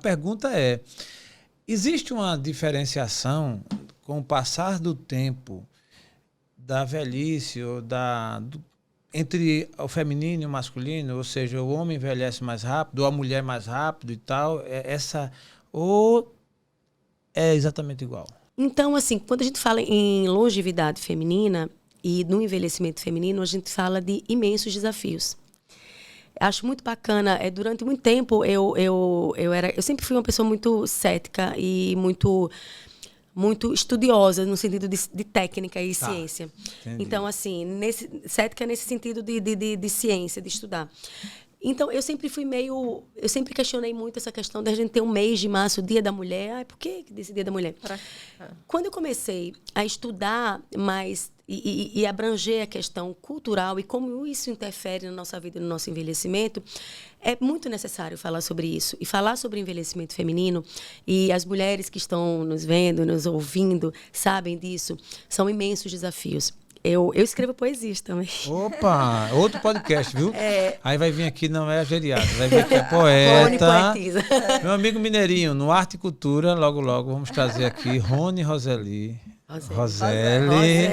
pergunta é, existe uma diferenciação com o passar do tempo da velhice ou entre o feminino e o masculino, ou seja, o homem envelhece mais rápido, ou a mulher mais rápido e tal, ou é exatamente igual? Então, assim, quando a gente fala em longevidade feminina e no envelhecimento feminino, a gente fala de imensos desafios. Acho muito bacana. Durante muito tempo, eu sempre fui uma pessoa muito cética e muito estudiosa no sentido de técnica e ciência. Entendi. Então, assim, cética nesse sentido de ciência, de estudar. Então, eu sempre questionei muito essa questão da gente ter um mês de março, o Dia da Mulher. Por que desse Dia da Mulher? Quando eu comecei a estudar mais e abranger a questão cultural e como isso interfere na nossa vida e no nosso envelhecimento, é muito necessário falar sobre isso. E falar sobre envelhecimento feminino, e as mulheres que estão nos vendo, nos ouvindo, sabem disso, são imensos desafios. Eu escrevo poesias também. Opa, outro podcast, viu? Aí vai vir aqui, não é a geriatra, vai vir aqui a poeta. Meu amigo Mineirinho, no Arte e Cultura, logo, logo, vamos trazer aqui Rony Roseli,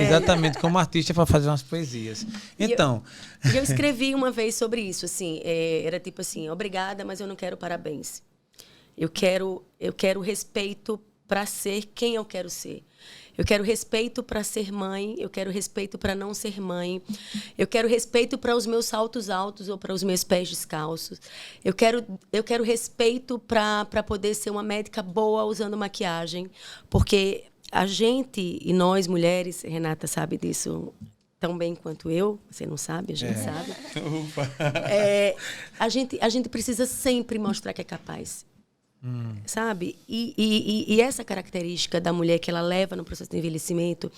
exatamente, como artista para fazer umas poesias. Então... Eu escrevi uma vez sobre isso, assim, era tipo assim, obrigada, mas eu não quero parabéns. Eu quero respeito para ser quem eu quero ser. Eu quero respeito para ser mãe, eu quero respeito para não ser mãe, eu quero respeito para os meus saltos altos ou para os meus pés descalços. Eu quero respeito para poder ser uma médica boa usando maquiagem, porque a gente, e nós mulheres, Renata sabe disso tão bem quanto eu, você não sabe, a gente sabe. A gente precisa sempre mostrar que é capaz. Sabe? E essa característica da mulher que ela leva no processo de envelhecimento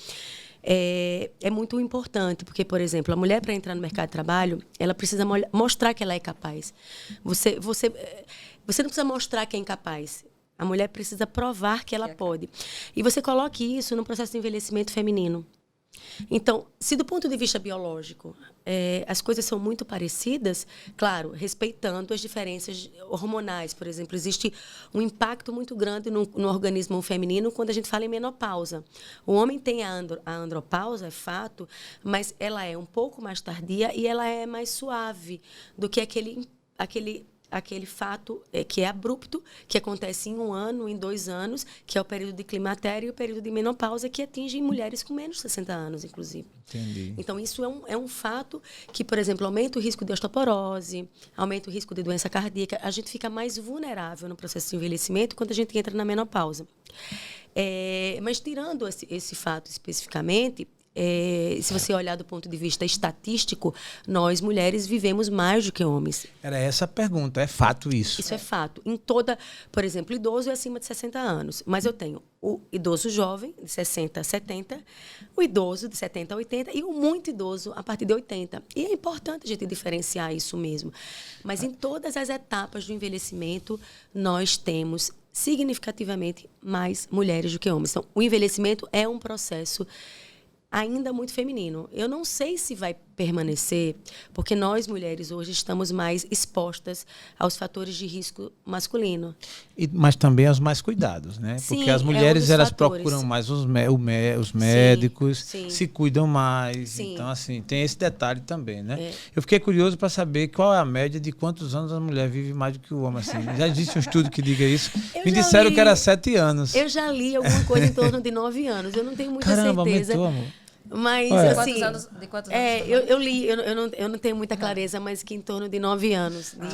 é muito importante, porque, por exemplo, a mulher, para entrar no mercado de trabalho, ela precisa mostrar que ela é capaz. Você não precisa mostrar que é incapaz. A mulher precisa provar que ela pode. E você coloque isso no processo de envelhecimento feminino. Então, se do ponto de vista biológico as coisas são muito parecidas, claro, respeitando as diferenças hormonais, por exemplo, existe um impacto muito grande no organismo feminino quando a gente fala em menopausa. O homem tem a andropausa, é fato, mas ela é um pouco mais tardia e ela é mais suave do que aquele fato que é abrupto, que acontece em 1 ano, em 2 anos, que é o período de climatério e o período de menopausa, que atinge mulheres com menos de 60 anos, inclusive. Entendi. Então, isso é um fato que, por exemplo, aumenta o risco de osteoporose, aumenta o risco de doença cardíaca. A gente fica mais vulnerável no processo de envelhecimento quando a gente entra na menopausa. Mas, tirando esse fato especificamente, se você olhar do ponto de vista estatístico, nós, mulheres, vivemos mais do que homens. Era essa a pergunta, é fato isso? Isso é fato. Por exemplo, idoso é acima de 60 anos, mas eu tenho o idoso jovem, de 60 a 70, o idoso de 70 a 80 e o muito idoso a partir de 80. E é importante a gente diferenciar isso mesmo. Mas em todas as etapas do envelhecimento, nós temos significativamente mais mulheres do que homens. Então, o envelhecimento é um processo ainda muito feminino. Eu não sei se vai permanecer, porque nós, mulheres, hoje estamos mais expostas aos fatores de risco masculino. Mas também aos mais cuidados, né? Sim, porque as mulheres elas fatores. procuram mais os médicos, sim. se cuidam mais. Sim. Então, assim, tem esse detalhe também, né? Eu fiquei curioso para saber qual é a média de quantos anos a mulher vive mais do que o homem. Assim. Já existe um estudo que diga isso. Me disseram que era 7 anos. Eu já li alguma coisa em torno de 9 anos. Eu não tenho muita certeza. Aumentou, amor. Mas, assim, de quantos anos? eu li, eu não tenho muita clareza, mas que em torno de 9 anos.